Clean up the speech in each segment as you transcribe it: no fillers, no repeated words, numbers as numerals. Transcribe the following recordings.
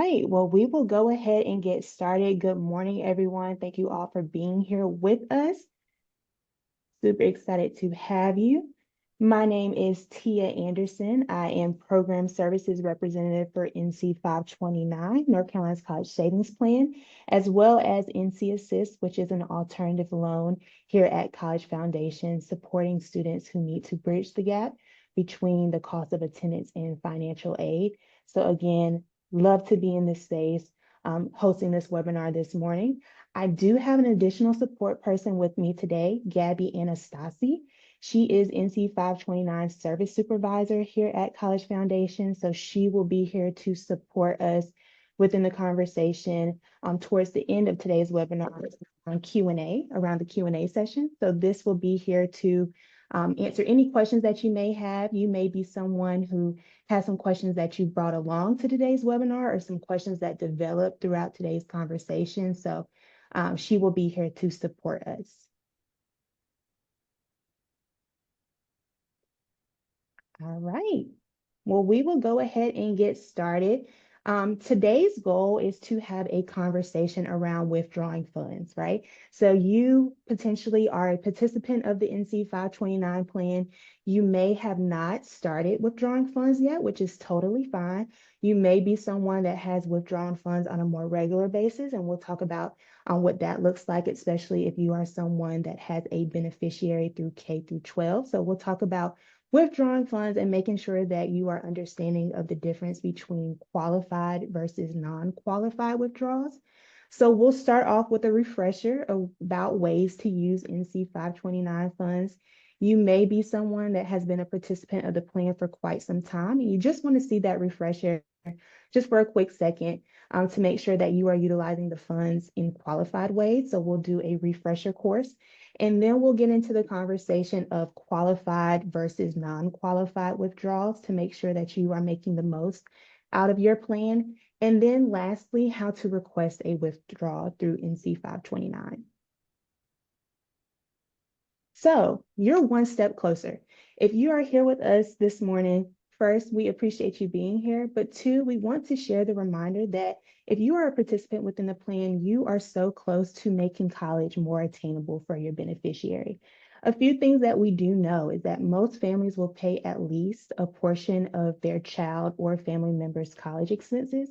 right, well, we will go ahead and get started. Good morning, everyone. Thank you all for being here with us. Super excited to have you. My name is Tia Anderson. I am Program Services Representative for NC 529, North Carolina's College Savings Plan, as well as NC Assist, which is an alternative loan here at College Foundation, supporting students who need to bridge the gap between the cost of attendance and financial aid. So again, love to be in this space, hosting this webinar this morning. I do have an additional support person with me today, Gabby Anastasi. She is NC 529 Service Supervisor here at College Foundation, so she will be here to support us within the conversation towards the end of today's webinar on Q&A, around the Q&A session. So this will be here to answer any questions that you may have. You may be someone who has some questions that you brought along to today's webinar or some questions that developed throughout today's conversation. So she will be here to support us. All right. Well, we will go ahead and get started. Today's goal is to have a conversation around withdrawing funds, right? So you potentially are a participant of the NC 529 plan. You may have not started withdrawing funds yet, which is totally fine. You may be someone that has withdrawn funds on a more regular basis, and we'll talk about what that looks like, especially if you are someone that has a beneficiary through K through 12. So we'll talk about withdrawing funds and making sure that you are understanding of the difference between qualified versus non-qualified withdrawals. So we'll start off with a refresher about ways to use NC 529 funds. You may be someone that has been a participant of the plan for quite some time, and you just want to see that refresher just for a quick second to make sure that you are utilizing the funds in qualified ways. So we'll do a refresher course. And then we'll get into the conversation of qualified versus non-qualified withdrawals to make sure that you are making the most out of your plan. And then lastly, how to request a withdrawal through NC 529. So you're one step closer. If you are here with us this morning, first, we appreciate you being here. But two, we want to share the reminder that if you are a participant within the plan, you are so close to making college more attainable for your beneficiary. A few things that we do know is that most families will pay at least a portion of their child or family member's college expenses.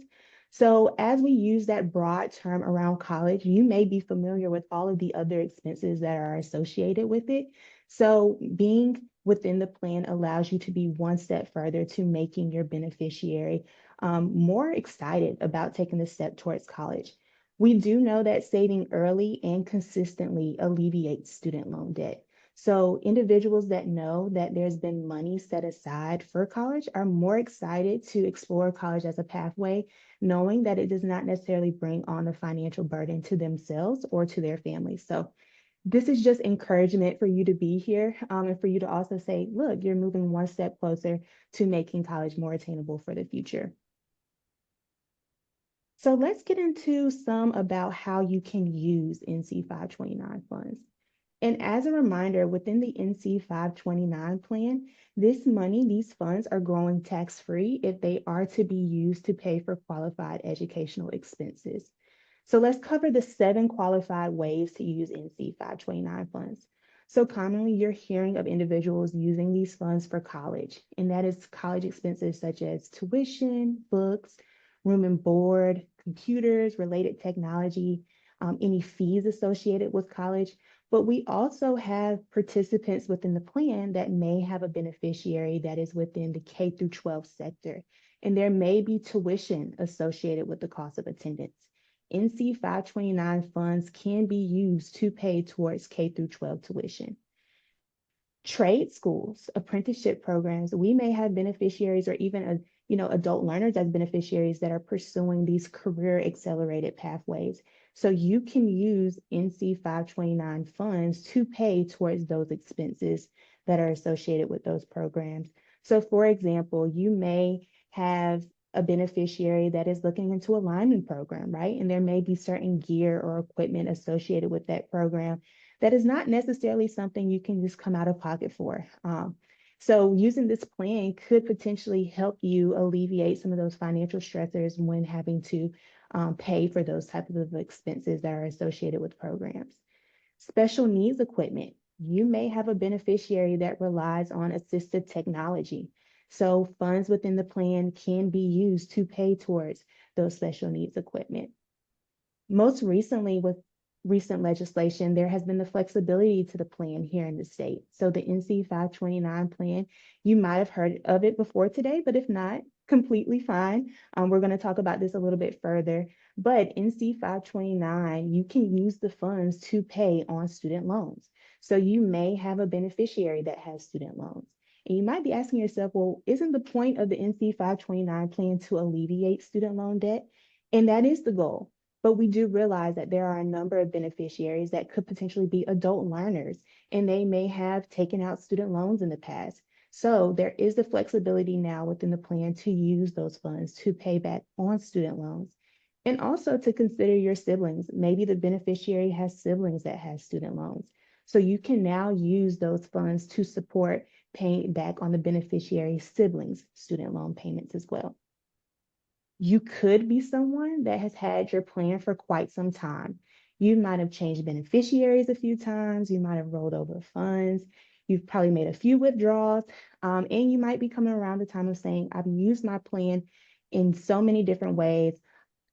So as we use that broad term around college, you may be familiar with all of the other expenses that are associated with it. So being within the plan allows you to be one step further to making your beneficiary more excited about taking the step towards college. We do know that saving early and consistently alleviates student loan debt. So individuals that know that there's been money set aside for college are more excited to explore college as a pathway, knowing that it does not necessarily bring on a financial burden to themselves or to their families. So this is just encouragement for you to be here and for you to also say, look, you're moving one step closer to making college more attainable for the future. So let's get into some about how you can use NC 529 funds. And as a reminder, within the NC 529 plan, this money, these funds are growing tax-free if they are to be used to pay for qualified educational expenses. So let's cover the 7 qualified ways to use NC 529 funds. So commonly you're hearing of individuals using these funds for college, and that is college expenses such as tuition, books, room and board, computers, related technology, any fees associated with college. But we also have participants within the plan that may have a beneficiary that is within the K through 12 sector, and there may be tuition associated with the cost of attendance. NC 529 funds can be used to pay towards K through 12 tuition. Trade schools, apprenticeship programs, we may have beneficiaries or even adult learners as beneficiaries that are pursuing these career accelerated pathways. So you can use NC 529 funds to pay towards those expenses that are associated with those programs. So for example, you may have a beneficiary that is looking into a lineman program, right? And there may be certain gear or equipment associated with that program that is not necessarily something you can just come out of pocket for. So using this plan could potentially help you alleviate some of those financial stressors when having to pay for those types of expenses that are associated with programs. Special needs equipment. You may have a beneficiary that relies on assistive technology. So funds within the plan can be used to pay towards those special needs equipment. Most recently, with recent legislation, there has been the flexibility to the plan here in the state. So the NC 529 plan, you might have heard of it before today, but if not, completely fine. We're going to talk about this a little bit further. But NC 529, you can use the funds to pay on student loans. So you may have a beneficiary that has student loans. And you might be asking yourself, well, isn't the point of the NC 529 plan to alleviate student loan debt? And that is the goal. But we do realize that there are a number of beneficiaries that could potentially be adult learners, and they may have taken out student loans in the past. So there is the flexibility now within the plan to use those funds to pay back on student loans. And also to consider your siblings. Maybe the beneficiary has siblings that have student loans. So you can now use those funds to support paying back on the beneficiary's siblings' student loan payments as well. You could be someone that has had your plan for quite some time. You might have changed beneficiaries a few times. You might have rolled over funds. You've probably made a few withdrawals. And you might be coming around the time of saying, I've used my plan in so many different ways.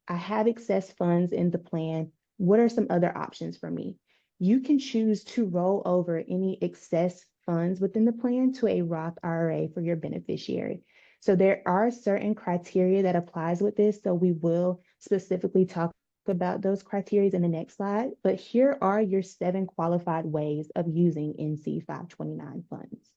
I have excess funds in the plan. What are some other options for me? You can choose to roll over any excess funds within the plan to a Roth IRA for your beneficiary. So there are certain criteria that applies with this. So we will specifically talk about those criteria in the next slide. But here are your 7 qualified ways of using NC 529 funds.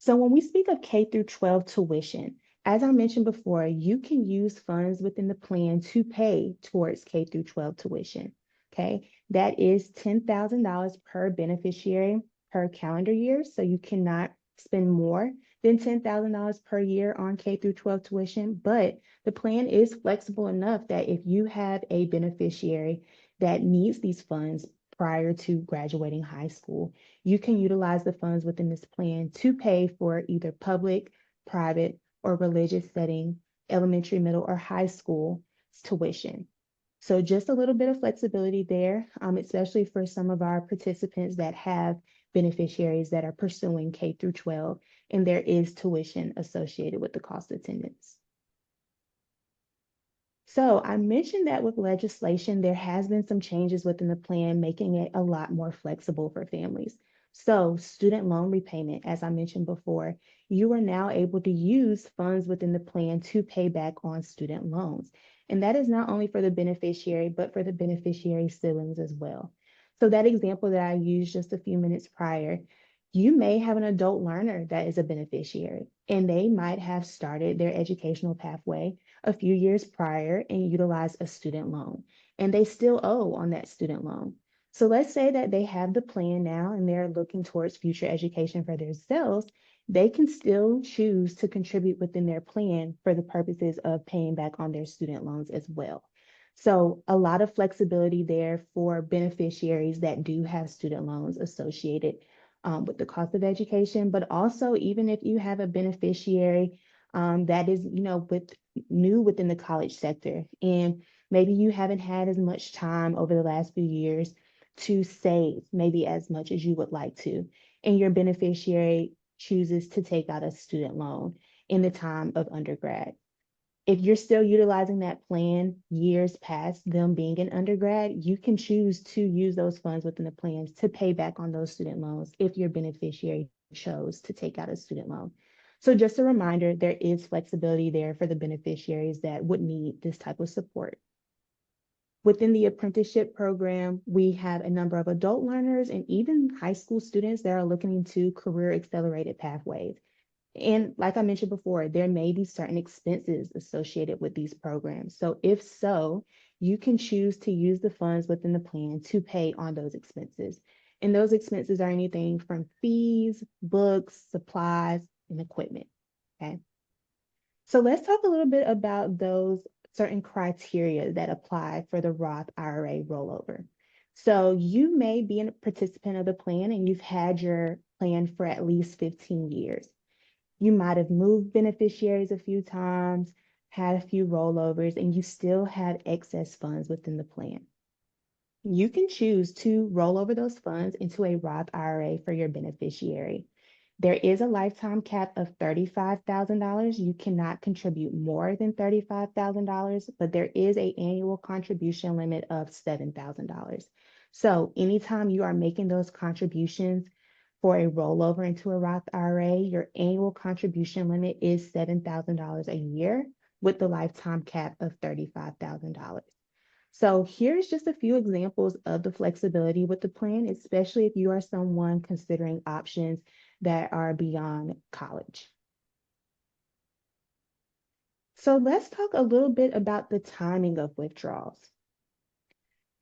So when we speak of K through 12 tuition, as I mentioned before, you can use funds within the plan to pay towards K through 12 tuition. Okay, that is $10,000 per beneficiary per calendar year. So you cannot spend more than $10,000 per year on K through 12 tuition, but the plan is flexible enough that if you have a beneficiary that needs these funds prior to graduating high school, you can utilize the funds within this plan to pay for either public, private, or religious setting, elementary, middle, or high school tuition. So just a little bit of flexibility there, especially for some of our participants that have beneficiaries that are pursuing K through 12, and there is tuition associated with the cost of attendance. So I mentioned that with legislation, there has been some changes within the plan, making it a lot more flexible for families. So student loan repayment, as I mentioned before, you are now able to use funds within the plan to pay back on student loans. And that is not only for the beneficiary, but for the beneficiary siblings as well. So that example that I used just a few minutes prior, you may have an adult learner that is a beneficiary, and they might have started their educational pathway a few years prior and utilized a student loan, and they still owe on that student loan. So let's say that they have the plan now and they're looking towards future education for themselves. They can still choose to contribute within their plan for the purposes of paying back on their student loans as well. So a lot of flexibility there for beneficiaries that do have student loans associated with the cost of education, but also even if you have a beneficiary that is, new within the college sector, and maybe you haven't had as much time over the last few years to save maybe as much as you would like to, and your beneficiary chooses to take out a student loan in the time of undergrad. If you're still utilizing that plan years past them being an undergrad, you can choose to use those funds within the plans to pay back on those student loans if your beneficiary chose to take out a student loan. So just a reminder, there is flexibility there for the beneficiaries that would need this type of support. Within the apprenticeship program, we have a number of adult learners and even high school students that are looking into career accelerated pathways. And like I mentioned before, there may be certain expenses associated with these programs. So if so, you can choose to use the funds within the plan to pay on those expenses. And those expenses are anything from fees, books, supplies, and equipment. Okay. So let's talk a little bit about those certain criteria that apply for the Roth IRA rollover. So you may be a participant of the plan and you've had your plan for at least 15 years. You might have moved beneficiaries a few times, had a few rollovers, and you still have excess funds within the plan. You can choose to roll over those funds into a Roth IRA for your beneficiary. There is a lifetime cap of $35,000. You cannot contribute more than $35,000, but there is an annual contribution limit of $7,000. So anytime you are making those contributions for a rollover into a Roth IRA, your annual contribution limit is $7,000 a year with the lifetime cap of $35,000. So here's just a few examples of the flexibility with the plan, especially if you are someone considering options that are beyond college. So let's talk a little bit about the timing of withdrawals.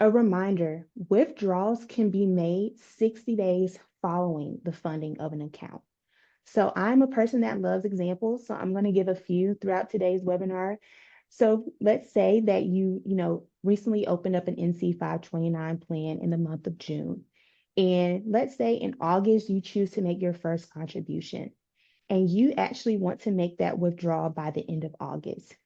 A reminder, withdrawals can be made 60 days following the funding of an account. So I'm a person that loves examples, so I'm going to give a few throughout today's webinar. So let's say that you recently opened up an NC 529 plan in the month of June. And let's say in August, you choose to make your first contribution and you actually want to make that withdrawal by the end of August.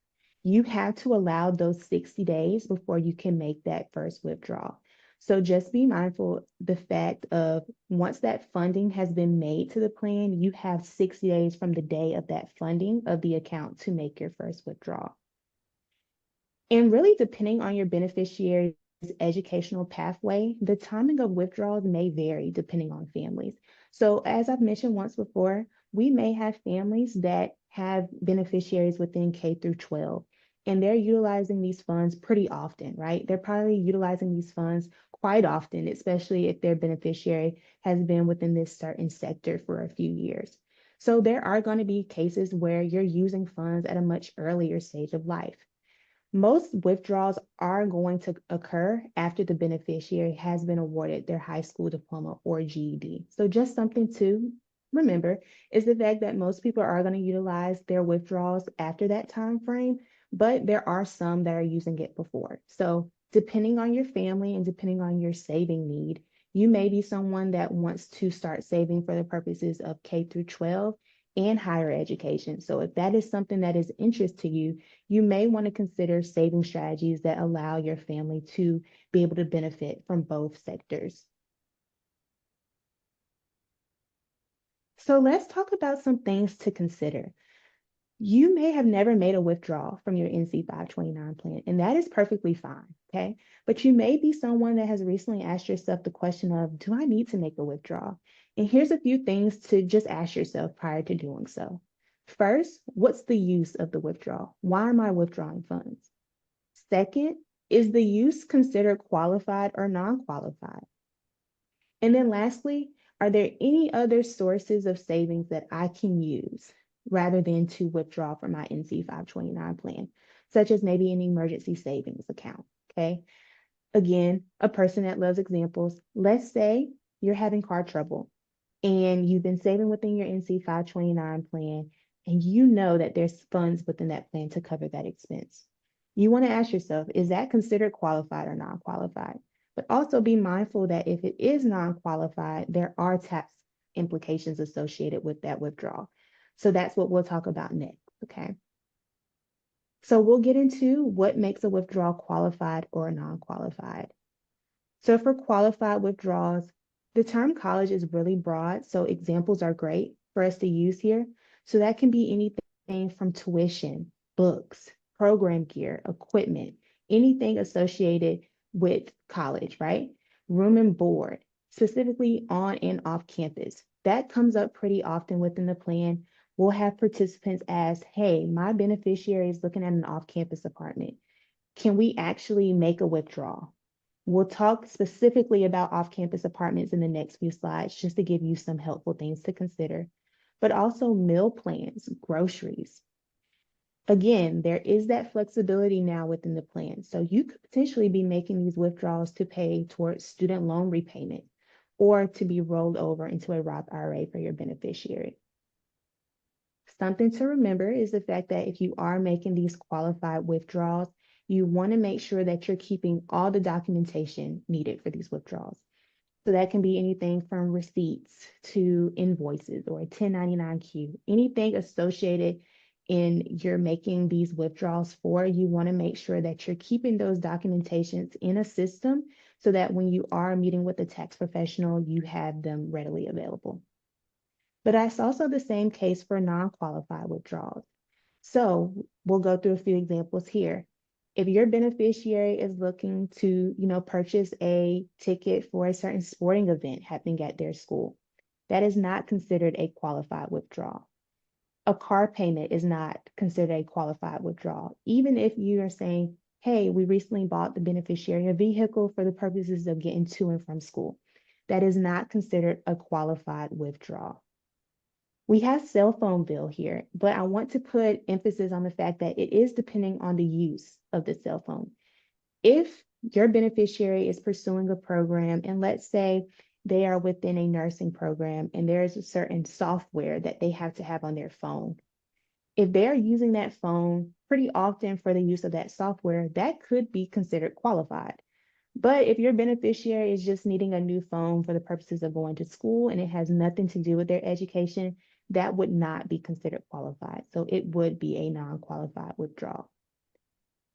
You have to allow those 60 days before you can make that first withdrawal. So just be mindful the fact of once that funding has been made to the plan, you have 60 days from the day of that funding of the account to make your first withdrawal. And really, depending on your beneficiary's educational pathway, the timing of withdrawals may vary depending on families. So, as I've mentioned once before, we may have families that have beneficiaries within K through 12, and they're utilizing these funds pretty often, right? They're probably utilizing these funds quite often, especially if their beneficiary has been within this certain sector for a few years. So, there are going to be cases where you're using funds at a much earlier stage of life. Most withdrawals are going to occur after the beneficiary has been awarded their high school diploma or GED. So just something to remember is the fact that most people are going to utilize their withdrawals after that time frame, but there are some that are using it before. So depending on your family and depending on your saving need, you may be someone that wants to start saving for the purposes of K through 12 and higher education. So if that is something that is interest to you, you may want to consider saving strategies that allow your family to be able to benefit from both sectors. So let's talk about some things to consider. You may have never made a withdrawal from your NC 529 plan, and that is perfectly fine, okay? But you may be someone that has recently asked yourself the question of, do I need to make a withdrawal? And here's a few things to just ask yourself prior to doing so. First, what's the use of the withdrawal? Why am I withdrawing funds? Second, is the use considered qualified or non-qualified? And then lastly, are there any other sources of savings that I can use rather than to withdraw from my NC 529 plan, such as maybe an emergency savings account? Okay. Again, a person that loves examples. Let's say you're having car trouble and you've been saving within your NC 529 plan, and you know that there's funds within that plan to cover that expense. You want to ask yourself, is that considered qualified or non-qualified? But also be mindful that if it is non-qualified, there are tax implications associated with that withdrawal. So that's what we'll talk about next, okay? So we'll get into what makes a withdrawal qualified or non-qualified. So for qualified withdrawals, the term college is really broad, so examples are great for us to use here. So that can be anything from tuition, books, program gear, equipment, anything associated with college, right? Room and board, specifically on and off campus. That comes up pretty often within the plan. We'll have participants ask, hey, my beneficiary is looking at an off-campus apartment. Can we actually make a withdrawal? We'll talk specifically about off-campus apartments in the next few slides, just to give you some helpful things to consider, but also meal plans, groceries. Again, there is that flexibility now within the plan. So you could potentially be making these withdrawals to pay towards student loan repayment or to be rolled over into a Roth IRA for your beneficiary. Something to remember is the fact that if you are making these qualified withdrawals, you want to make sure that you're keeping all the documentation needed for these withdrawals. So that can be anything from receipts to invoices or a 1099-Q, anything associated in you're making these withdrawals for, you want to make sure that you're keeping those documentations in a system so that when you are meeting with a tax professional, you have them readily available. But that's also the same case for non-qualified withdrawals. So we'll go through a few examples here. If your beneficiary is looking to, purchase a ticket for a certain sporting event happening at their school, that is not considered a qualified withdrawal. A car payment is not considered a qualified withdrawal. Even if you are saying, hey, we recently bought the beneficiary a vehicle for the purposes of getting to and from school, that is not considered a qualified withdrawal. We have cell phone bill here, but I want to put emphasis on the fact that it is depending on the use of the cell phone. If your beneficiary is pursuing a program, and let's say they are within a nursing program and there is a certain software that they have to have on their phone, if they're using that phone pretty often for the use of that software, that could be considered qualified. But if your beneficiary is just needing a new phone for the purposes of going to school and it has nothing to do with their education, that would not be considered qualified. So it would be a non-qualified withdrawal.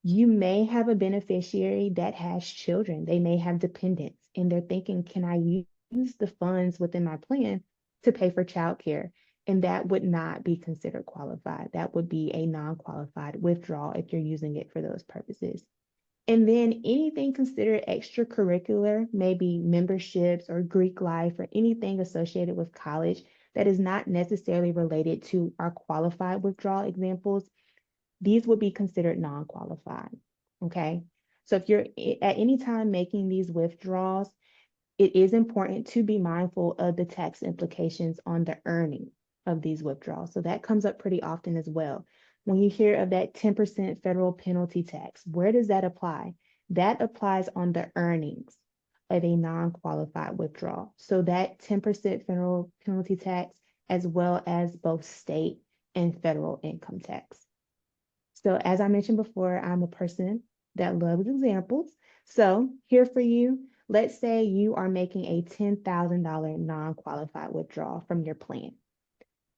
You may have a beneficiary that has children. They may have dependents and they're thinking, can I use the funds within my plan to pay for childcare? And that would not be considered qualified. That would be a non-qualified withdrawal if you're using it for those purposes. And then anything considered extracurricular, maybe memberships or Greek life or anything associated with college that is not necessarily related to our qualified withdrawal examples, these would be considered non-qualified, okay? So if you're at any time making these withdrawals, it is important to be mindful of the tax implications on the earning of these withdrawals. So that comes up pretty often as well. When you hear of that 10% federal penalty tax, where does that apply? That applies on the earnings of a non-qualified withdrawal. So that 10% federal penalty tax, as well as both state and federal income tax. So as I mentioned before, I'm a person that loves examples. So here for you, let's say you are making a $10,000 non-qualified withdrawal from your plan.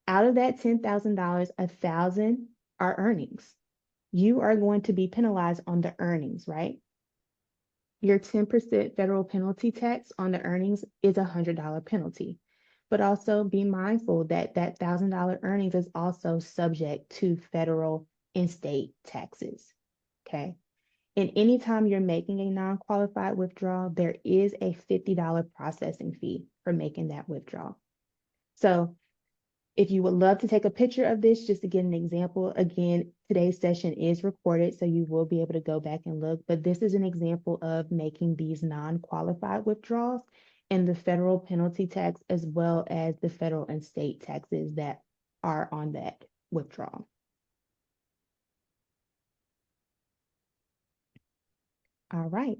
Out of that $10,000, $1,000 are earnings. You are going to be penalized on the earnings, right? Your 10% federal penalty tax on the earnings is a $100 penalty. But also be mindful that that $1,000 earnings is also subject to federal and state taxes, okay? And anytime you're making a non-qualified withdrawal, there is a $50 processing fee for making that withdrawal. So if you would love to take a picture of this, just to get an example, again, today's session is recorded, so you will be able to go back and look, but this is an example of making these non-qualified withdrawals and the federal penalty tax, as well as the federal and state taxes that are on that withdrawal. All right.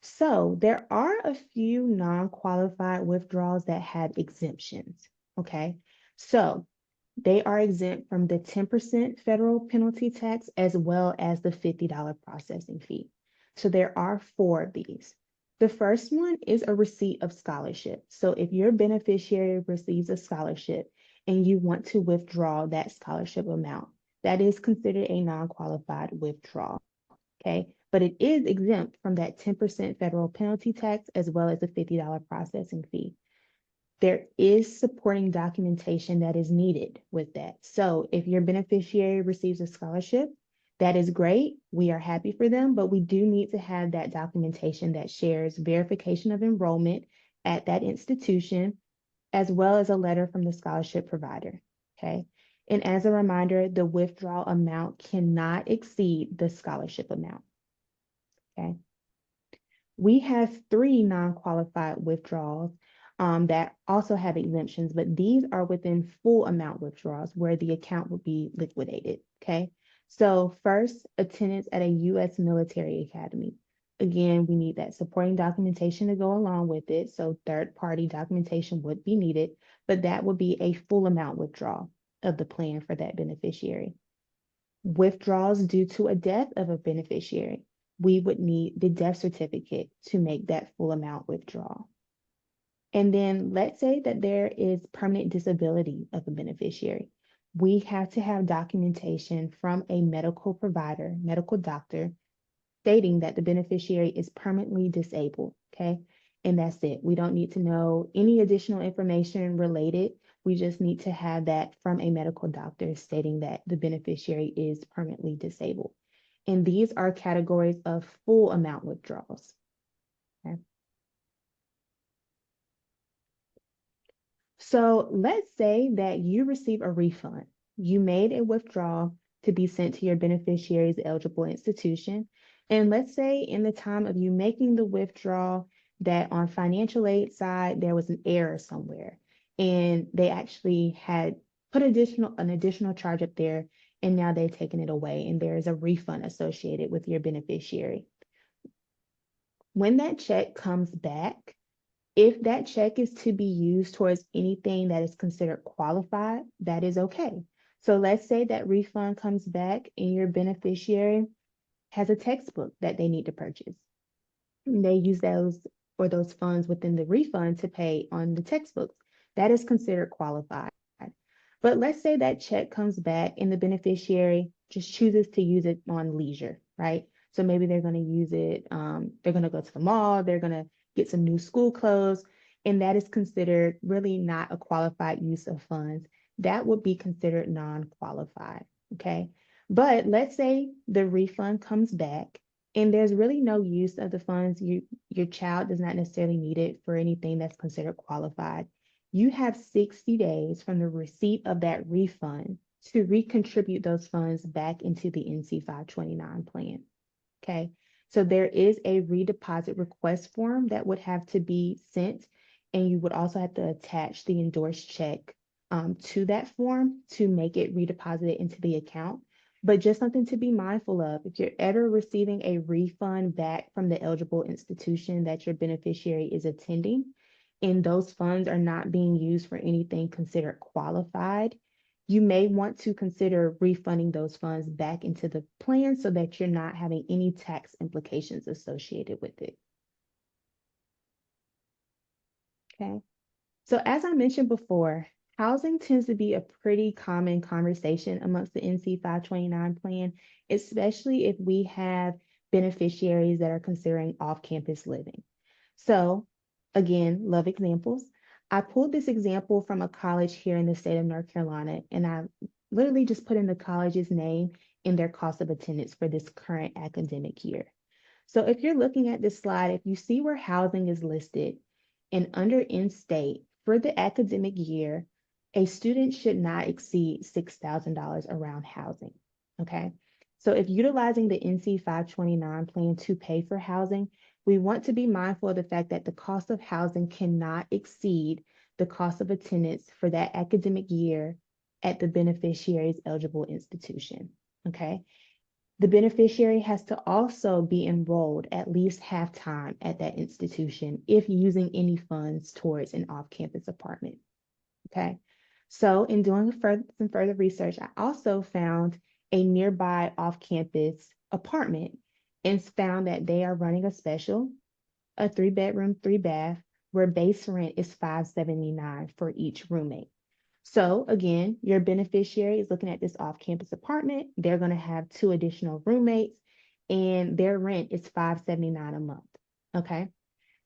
So there are a few non-qualified withdrawals that have exemptions, okay? So they are exempt from the 10% federal penalty tax as well as the $50 processing fee. So there are 4 of these. The first one is a receipt of scholarship. So if your beneficiary receives a scholarship and you want to withdraw that scholarship amount, that is considered a non-qualified withdrawal, okay? But it is exempt from that 10% federal penalty tax as well as the $50 processing fee. There is supporting documentation that is needed with that. So if your beneficiary receives a scholarship, that is great. We are happy for them, but we do need to have that documentation that shares verification of enrollment at that institution, as well as a letter from the scholarship provider, okay? And as a reminder, the withdrawal amount cannot exceed the scholarship amount, okay? We have 3 non-qualified withdrawals that also have exemptions, but these are within full amount withdrawals where the account would be liquidated, okay? So first, attendance at a U.S. military academy. Again, we need that supporting documentation to go along with it, so third-party documentation would be needed, but that would be a full amount withdrawal of the plan for that beneficiary. Withdrawals due to a death of a beneficiary. we would need the death certificate to make that full amount withdrawal. And then let's say that there is permanent disability of a beneficiary. We have to have documentation from a medical provider, medical doctor, stating that the beneficiary is permanently disabled, okay? And that's it. We don't need to know any additional information related. We just need to have that from a medical doctor stating that the beneficiary is permanently disabled. And these are categories of full amount withdrawals, okay? So let's say that you receive a refund. You made a withdrawal to be sent to your beneficiary's eligible institution. And let's say in the time of you making the withdrawal that on financial aid side, there was an error somewhere and they actually had put an additional charge up there and now they've taken it away and there is a refund associated with your beneficiary. When that check comes back, if that check is to be used towards anything that is considered qualified, that is okay. So let's say that refund comes back and your beneficiary has a textbook that they need to purchase. And they use those funds within the refund to pay on the textbooks. That is considered qualified. But let's say that check comes back and the beneficiary just chooses to use it on leisure, right? So maybe they're going to use it, they're going to go to the mall, they're going to get some new school clothes, and that is considered really not a qualified use of funds. That would be considered non-qualified, okay? But let's say the refund comes back and there's really no use of the funds. Your child does not necessarily need it for anything that's considered qualified. You have 60 days from the receipt of that refund to recontribute those funds back into the NC 529 plan, okay? So there is a redeposit request form that would have to be sent, and you would also have to attach the endorsed check to that form to make it redeposited into the account. But just something to be mindful of, if you're ever receiving a refund back from the eligible institution that your beneficiary is attending, and those funds are not being used for anything considered qualified, you may want to consider refunding those funds back into the plan so that you're not having any tax implications associated with it. Okay. So as I mentioned before, housing tends to be a pretty common conversation amongst the NC 529 plan, especially if we have beneficiaries that are considering off-campus living. So again, love examples. I pulled this example from a college here in the state of North Carolina, and I literally just put in the college's name and their cost of attendance for this current academic year. So if you're looking at this slide, if you see where housing is listed and under in-state for the academic year, a student should not exceed $6,000 around housing, okay? So if utilizing the NC 529 plan to pay for housing, we want to be mindful of the fact that the cost of housing cannot exceed the cost of attendance for that academic year at the beneficiary's eligible institution, okay? The beneficiary has to also be enrolled at least half-time at that institution if using any funds towards an off-campus apartment, okay? So in doing some further research, I also found a nearby off-campus apartment and found that they are running a special, a 3-bedroom, 3-bath, where base rent is $579 for each roommate. So again, your beneficiary is looking at this off-campus apartment. They're going to have 2 additional roommates and their rent is $579 a month, okay?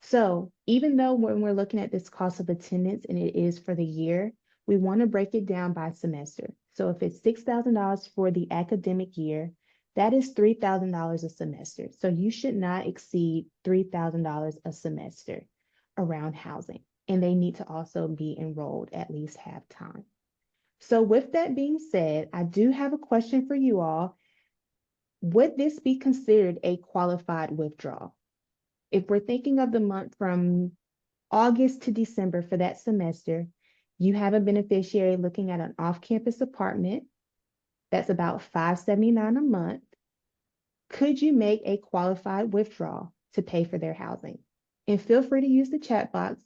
So even though when we're looking at this cost of attendance and it is for the year, we want to break it down by semester. So if it's $6,000 for the academic year, that is $3,000 a semester. So you should not exceed $3,000 a semester around housing. And they need to also be enrolled at least half-time. So with that being said, I do have a question for you all. Would this be considered a qualified withdrawal? If we're thinking of the month from August to December for that semester, you have a beneficiary looking at an off-campus apartment that's about $579 a month. Could you make a qualified withdrawal to pay for their housing? And feel free to use the chat box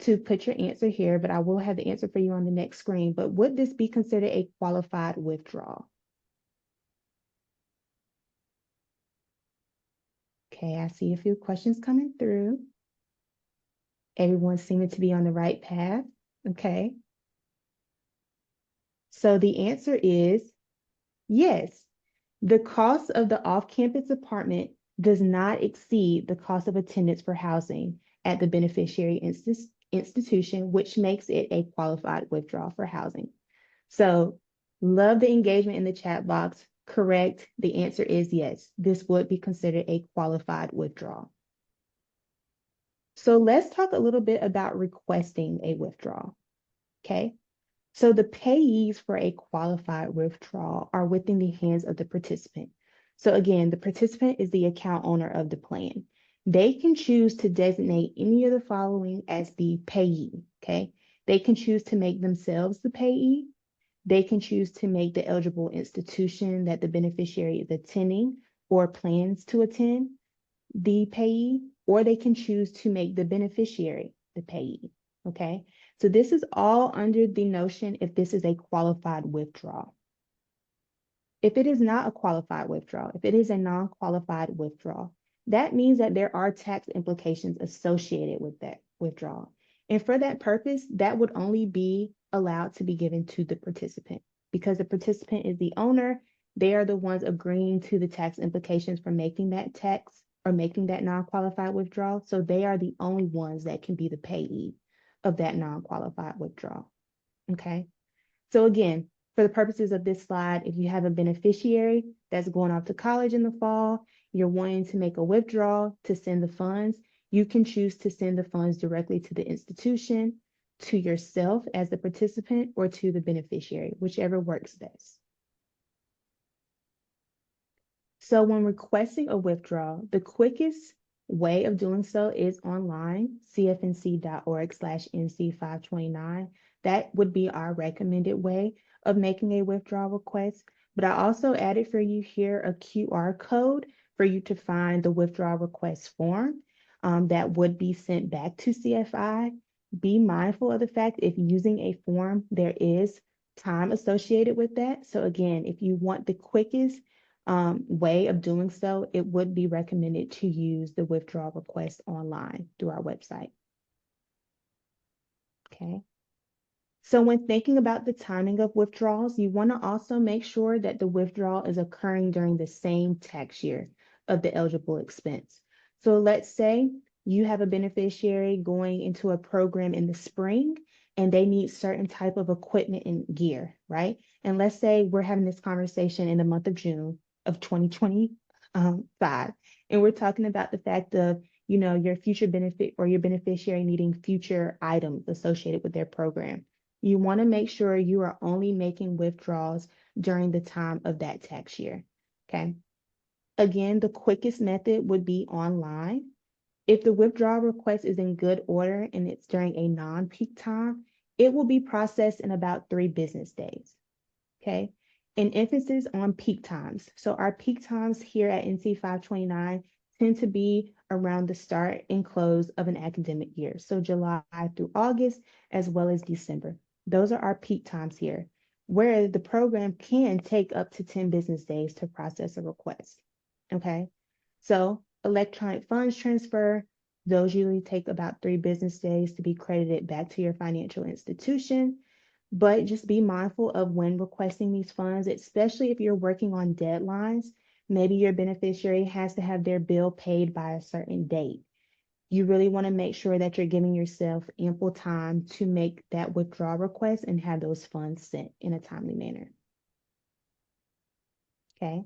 to put your answer here, but I will have the answer for you on the next screen. But would this be considered a qualified withdrawal? Okay, I see a few questions coming through. Everyone's seeming to be on the right path. Okay. So the answer is yes. The cost of the off-campus apartment does not exceed the cost of attendance for housing at the beneficiary institution, which makes it a qualified withdrawal for housing. So, love the engagement in the chat box. Correct. The answer is yes. This would be considered a qualified withdrawal. So, let's talk a little bit about requesting a withdrawal. Okay. So the payees for a qualified withdrawal are within the hands of the participant. So again, the participant is the account owner of the plan. They can choose to designate any of the following as the payee, okay? They can choose to make themselves the payee. They can choose to make the eligible institution that the beneficiary is attending or plans to attend the payee, or they can choose to make the beneficiary the payee, okay? So this is all under the notion if this is a qualified withdrawal. If it is not a qualified withdrawal, if it is a non-qualified withdrawal, that means that there are tax implications associated with that withdrawal. And for that purpose, that would only be allowed to be given to the participant because the participant is the owner. They are the ones agreeing to the tax implications for making that tax or making that non-qualified withdrawal. So they are the only ones that can be the payee of that non-qualified withdrawal. Okay. So again, for the purposes of this slide, if you have a beneficiary that's going off to college in the fall, you're wanting to make a withdrawal to send the funds, you can choose to send the funds directly to the institution, to yourself as the participant, or to the beneficiary, whichever works best. So when requesting a withdrawal, the quickest way of doing so is online, cfnc.org/NC529. That would be our recommended way of making a withdrawal request. But I also added for you here a QR code for you to find the withdrawal request form that would be sent back to CFI. Be mindful of the fact if using a form, there is time associated with that. So again, if you want the quickest way of doing so, it would be recommended to use the withdrawal request online through our website. Okay. So when thinking about the timing of withdrawals, you want to also make sure that the withdrawal is occurring during the same tax year of the eligible expense. So let's say you have a beneficiary going into a program in the spring and they need certain type of equipment and gear, right? And let's say we're having this conversation in the month of June of 2025, and we're talking about the fact of, your future benefit or your beneficiary needing future items associated with their program. You want to make sure you are only making withdrawals during the time of that tax year, okay? Again, the quickest method would be online. If the withdrawal request is in good order and it's during a non-peak time, it will be processed in about 3 business days, okay? An emphasis on peak times. So our peak times here at NC 529 tend to be around the start and close of an academic year. So July through August, as well as December. Those are our peak times here, where the program can take up to 10 business days to process a request, okay? So electronic funds transfer, those usually take about 3 business days to be credited back to your financial institution. But just be mindful of when requesting these funds, especially if you're working on deadlines. Maybe your beneficiary has to have their bill paid by a certain date. You really want to make sure that you're giving yourself ample time to make that withdrawal request and have those funds sent in a timely manner. Okay.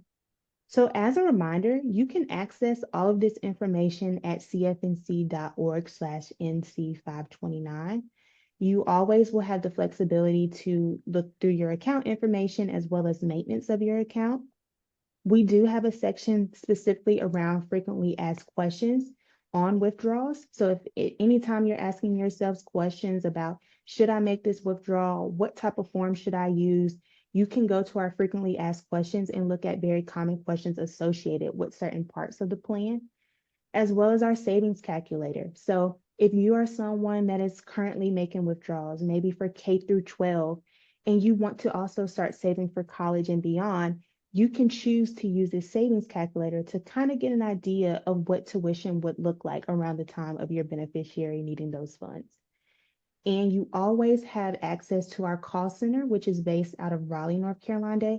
So as a reminder, you can access all of this information at cfnc.org/NC529. You always will have the flexibility to look through your account information as well as maintenance of your account. We do have a section specifically around frequently asked questions on withdrawals. So if anytime you're asking yourselves questions about, should I make this withdrawal? What type of form should I use? You can go to our frequently asked questions and look at very common questions associated with certain parts of the plan, as well as our savings calculator. So if you are someone that is currently making withdrawals, maybe for K through 12, and you want to also start saving for college and beyond, you can choose to use this savings calculator to kind of get an idea of what tuition would look like around the time of your beneficiary needing those funds. And you always have access to our call center, which is based out of Raleigh, North Carolina,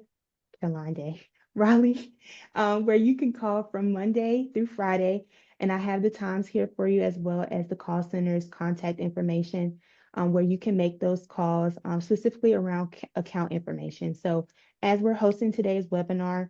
Raleigh, where you can call from Monday through Friday. And I have the times here for you as well as the call center's contact information, where you can make those calls specifically around account information. So as we're hosting today's webinar,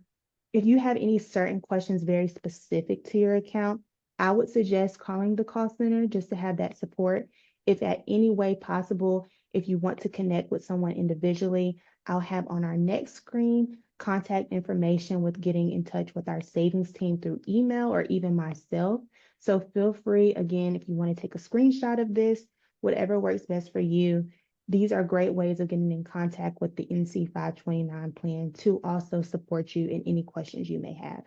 if you have any certain questions very specific to your account, I would suggest calling the call center just to have that support. If at any way possible, if you want to connect with someone individually, I'll have on our next screen contact information with getting in touch with our savings team through email or even myself. So feel free, again, if you want to take a screenshot of this, whatever works best for you. These are great ways of getting in contact with the NC 529 plan to also support you in any questions you may have.